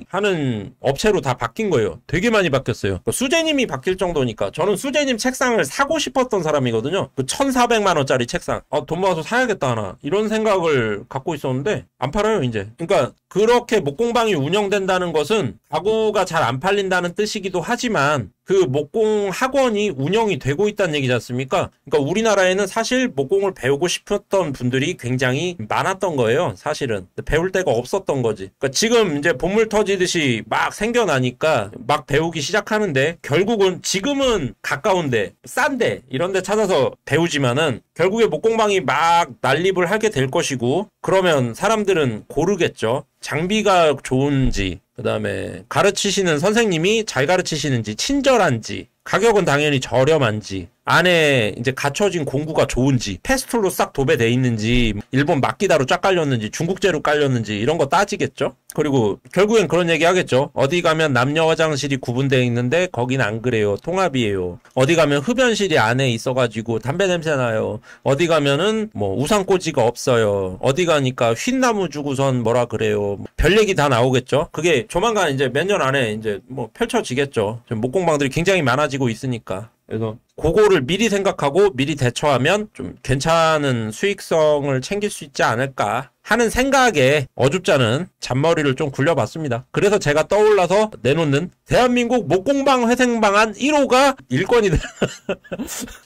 A: 강의하는 업체로 다 바뀐 거예요. 되게 많이 바뀌었어요. 수재님이 바뀔 정도니까. 저는 수재님 책상을 사고 싶었던 사람이거든요. 그 1,400만 원짜리 책상. 돈 모아서 사야겠다 하나. 이런 생각을 갖고 있었는데 안 팔아요 이제. 그러니까 그렇게 목공방이 운영된다는 것은 가구가 잘 안 팔린다는 뜻이기도 하지만 그 목공 학원이 운영이 되고 있다는 얘기지 않습니까? 그러니까 우리나라에는 사실 목공을 배우고 싶었던 분들이 굉장히 많았던 거예요. 사실은 배울 데가 없었던 거지. 그러니까 지금 이제 본물 터지듯이 막 생겨나니까 막 배우기 시작하는데 결국은 지금은 가까운데 싼데 이런 데 찾아서 배우지만은 결국에 목공방이 막 난립을 하게 될 것이고 그러면 사람들은 고르겠죠. 장비가 좋은지 그 다음에 가르치시는 선생님이 잘 가르치시는지 친절한지 가격은 당연히 저렴한지 안에 이제 갖춰진 공구가 좋은지 페스툴로 싹 도배돼 있는지 일본 막기다로 쫙 깔렸는지 중국제로 깔렸는지 이런 거 따지겠죠. 그리고 결국엔 그런 얘기 하겠죠. 어디 가면 남녀 화장실이 구분되어 있는데 거긴 안 그래요. 통합이에요. 어디 가면 흡연실이 안에 있어가지고 담배 냄새 나요. 어디 가면은 뭐 우산꽂이가 없어요. 어디 가니까 휜나무 주고선 뭐라 그래요. 별 얘기 다 나오겠죠. 그게 조만간 이제 몇 년 안에 이제 뭐 펼쳐지겠죠. 지금 목공방들이 굉장히 많아지고 있으니까. 그래서 그거를 미리 생각하고 미리 대처하면 좀 괜찮은 수익성을 챙길 수 있지 않을까 하는 생각에 어줍잖은 잔머리를 좀 굴려봤습니다. 그래서 제가 떠올라서 내놓는 대한민국 목공방 회생방안 1호가 일권이다.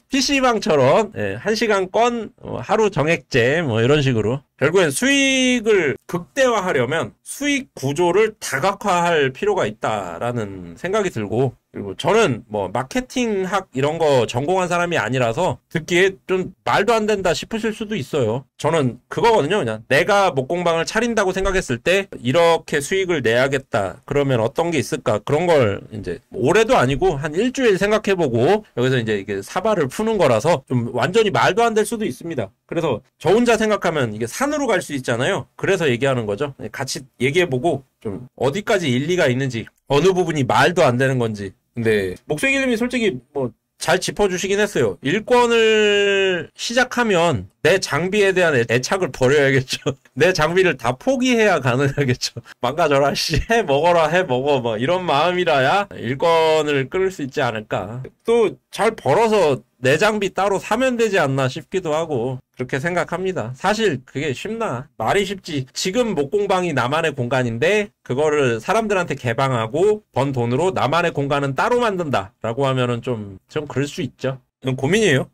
A: PC방처럼 1시간권 하루 정액제 뭐 이런 식으로 결국엔 수익을 극대화하려면 수익 구조를 다각화할 필요가 있다라는 생각이 들고 그리고 저는 뭐 마케팅학 이런 거 전공한 사람이 아니라서 듣기에 좀 말도 안 된다 싶으실 수도 있어요. 저는 그거거든요. 그냥 내가 목공방을 차린다고 생각했을 때 이렇게 수익을 내야겠다. 그러면 어떤 게 있을까? 그런 걸 이제 올해도 아니고 한 일주일 생각해보고 여기서 이제 이게 사발을 푸는 거라서 좀 완전히 말도 안 될 수도 있습니다. 그래서 저 혼자 생각하면 이게 산으로 갈 수 있잖아요. 그래서 얘기하는 거죠. 같이 얘기해보고 좀 어디까지 일리가 있는지 어느 부분이 말도 안 되는 건지 근데 목수기님이 솔직히 뭐 잘 짚어주시긴 했어요. 일권을 시작하면 내 장비에 대한 애착을 버려야겠죠. 내 장비를 다 포기해야 가능하겠죠. 망가져라 씨 해 먹어라 해 먹어 뭐 이런 마음이라야 일권을 끌을 수 있지 않을까. 또 잘 벌어서 내 장비 따로 사면 되지 않나 싶기도 하고 그렇게 생각합니다. 사실 그게 쉽나? 말이 쉽지. 지금 목공방이 나만의 공간인데 그거를 사람들한테 개방하고 번 돈으로 나만의 공간은 따로 만든다라고 하면은 좀 그럴 수 있죠. 이건 고민이에요.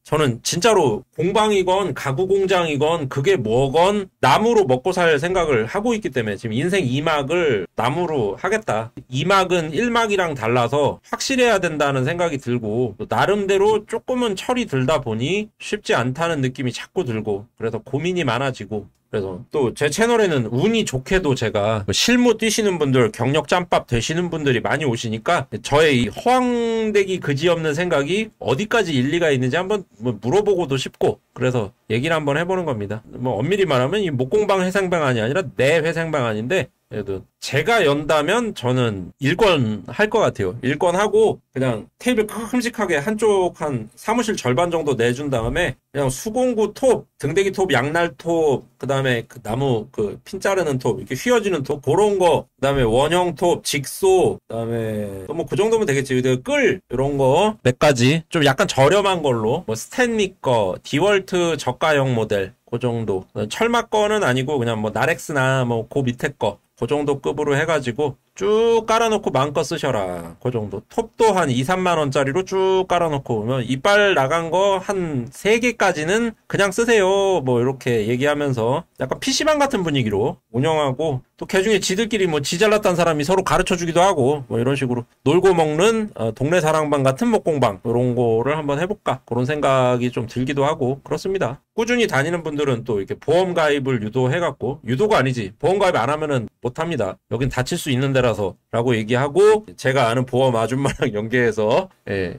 A: 저는 진짜로 공방이건 가구 공장이건 그게 뭐건 나무로 먹고 살 생각을 하고 있기 때문에 지금 인생 2막을 나무로 하겠다. 2막은 1막이랑 달라서 확실해야 된다는 생각이 들고 나름대로 조금은 철이 들다 보니 쉽지 않다는 느낌이 자꾸 들고 그래서 고민이 많아지고 그래서 또 제 채널에는 운이 좋게도 제가 실무 뛰시는 분들 경력 짬밥 되시는 분들이 많이 오시니까 저의 이 허황되기 그지없는 생각이 어디까지 일리가 있는지 한번 물어보고도 싶고 그래서 얘기를 한번 해보는 겁니다. 뭐 엄밀히 말하면 이 목공방 회생방안이 아니라 내 회생방안인데 그래도 제가 연다면 저는 일권 할 것 같아요. 일권 하고 그냥 테이블 큼직하게 한쪽 한 사무실 절반 정도 내준 다음에 그냥 수공구 톱, 등대기 톱, 양날 톱, 그 다음에 그 나무 그 핀 자르는 톱, 이렇게 휘어지는 톱 그런 거, 그 다음에 원형 톱, 직소, 그 다음에 또 뭐 그 정도면 되겠지. 끌 이런 거 몇 가지 좀 약간 저렴한 걸로 뭐 스탠리 거, 디월트 저가형 모델 그 정도. 철막 거는 아니고 그냥 뭐 나렉스나 뭐 그 밑에 거. 그 정도 급으로 해가지고 쭉 깔아놓고 마음껏 쓰셔라. 그 정도. 톱도 한 2, 3만 원짜리로 쭉 깔아놓고 그러면 이빨 나간 거 한 3개까지는 그냥 쓰세요. 뭐 이렇게 얘기하면서 약간 PC방 같은 분위기로 운영하고 또 걔중에 지들끼리 뭐 지잘났다는 사람이 서로 가르쳐주기도 하고 뭐 이런 식으로 놀고 먹는 동네 사랑방 같은 목공방 이런 거를 한번 해볼까 그런 생각이 좀 들기도 하고 그렇습니다. 꾸준히 다니는 분들은 또 이렇게 보험 가입을 유도해갖고 유도가 아니지 보험 가입 안 하면은 못합니다. 여긴 다칠 수 있는 데라서 라고 얘기하고 제가 아는 보험 아줌마랑 연계해서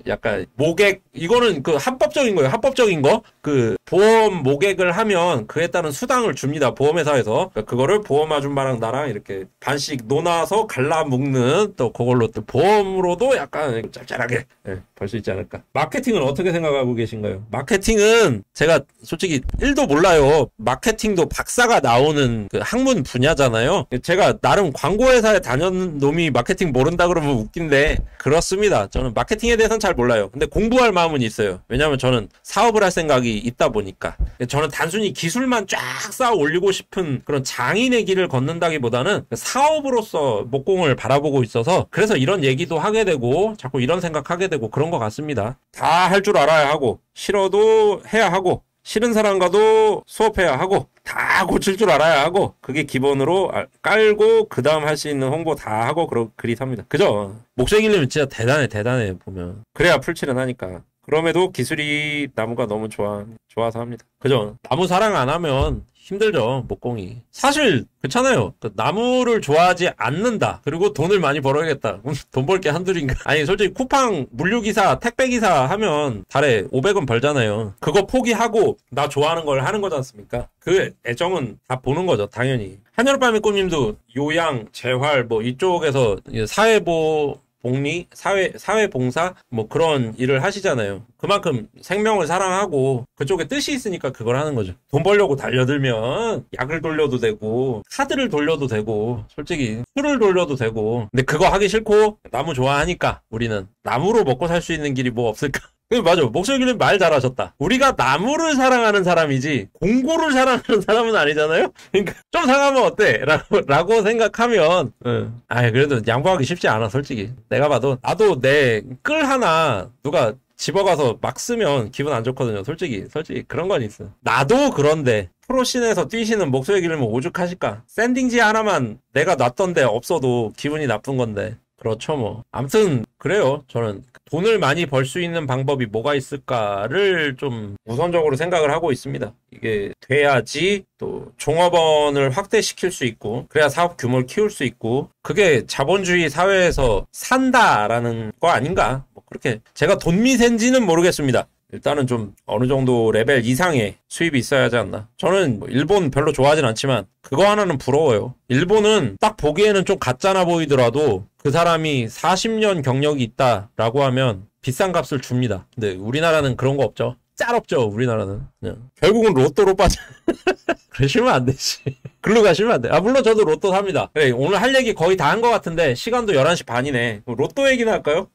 A: 약간 모객 이거는 그 합법적인 거예요. 합법적인 거 그 보험 모객을 하면 그에 따른 수당을 줍니다. 보험회사에서 그러니까 그거를 보험 아줌마랑 나랑 이렇게 반씩 논아서 갈라 묶는 또 그걸로 또 보험으로도 약간 짭짤하게 벌 수 있지 않을까. 마케팅은 어떻게 생각하고 계신가요? 마케팅은 제가 솔직히 1도 몰라요. 마케팅도 박사가 나오는 그 학문 분야잖아요. 제가 나름 광고회사에 다녔는 놈이 마케팅 모른다 그러면 웃긴데 그렇습니다. 저는 마케팅에 대해서는 잘 몰라요. 근데 공부할 마음은 있어요. 왜냐하면 저는 사업을 할 생각이 있다 보니까. 저는 단순히 기술만 쫙 쌓아 올리고 싶은 그런 장인의 길을 걷는다기보다는 사업으로서 목공을 바라보고 있어서 그래서 이런 얘기도 하게 되고 자꾸 이런 생각하게 되고 그런 것 같습니다. 다 할 줄 알아야 하고 싫어도 해야 하고 싫은 사람과도 수업해야 하고 다 고칠 줄 알아야 하고 그게 기본으로 깔고 그 다음 할 수 있는 홍보 다 하고 그리 삽니다. 그죠? 목재기려면 진짜 대단해 보면. 그래야 풀칠은 하니까. 그럼에도 기술이 나무가 너무 좋아서 합니다. 그죠? 나무 사랑 안 하면 힘들죠, 목공이. 사실 그렇잖아요. 나무를 좋아하지 않는다. 그리고 돈을 많이 벌어야겠다. 돈 벌 게 한둘인가? 아니 솔직히 쿠팡 물류기사, 택배기사 하면 달에 500원 벌잖아요. 그거 포기하고 나 좋아하는 걸 하는 거지 않습니까? 그 애정은 다 보는 거죠, 당연히. 한여름밤의 꿈님도 요양, 재활 뭐 이쪽에서 복리, 사회봉사, 뭐 그런 일을 하시잖아요. 그만큼 생명을 사랑하고 그쪽에 뜻이 있으니까 그걸 하는 거죠. 돈 벌려고 달려들면 약을 돌려도 되고, 카드를 돌려도 되고, 솔직히 술을 돌려도 되고. 근데 그거 하기 싫고, 나무 좋아하니까 우리는 나무로 먹고 살 수 있는 길이 뭐 없을까? 맞아. 목소리는 말 잘하셨다. 우리가 나무를 사랑하는 사람이지 공고를 사랑하는 사람은 아니잖아요. 그러니까 좀 사가면 어때? 라고 생각하면 그래도 양보하기 쉽지 않아 솔직히. 내가 봐도 나도 내 끌 하나 누가 집어가서 막 쓰면 기분 안 좋거든요. 솔직히 그런 건 있어. 나도 그런데 프로씬에서 뛰시는 목소리 기르면 오죽하실까? 샌딩지 하나만 내가 놨던데 없어도 기분이 나쁜 건데. 그렇죠 뭐. 아무튼 그래요. 저는 돈을 많이 벌 수 있는 방법이 뭐가 있을까를 좀 우선적으로 생각을 하고 있습니다. 이게 돼야지 또 종업원을 확대시킬 수 있고 그래야 사업 규모를 키울 수 있고 그게 자본주의 사회에서 산다라는 거 아닌가? 뭐 그렇게 제가 돈미세인지는 모르겠습니다. 일단은 좀 어느 정도 레벨 이상의 수입이 있어야 하지 않나. 저는 뭐 일본 별로 좋아하진 않지만 그거 하나는 부러워요. 일본은 딱 보기에는 좀 가짜나 보이더라도 그 사람이 40년 경력이 있다라고 하면 비싼 값을 줍니다. 근데 우리나라는 그런 거 없죠. 짤 없죠, 우리나라는. 그냥. 결국은 로또로 빠져. 그러시면 안 되지. 글로 가시면 안 돼. 아, 물론 저도 로또 삽니다. 그래, 오늘 할 얘기 거의 다 한 것 같은데, 시간도 11시 반이네. 로또 얘기나 할까요?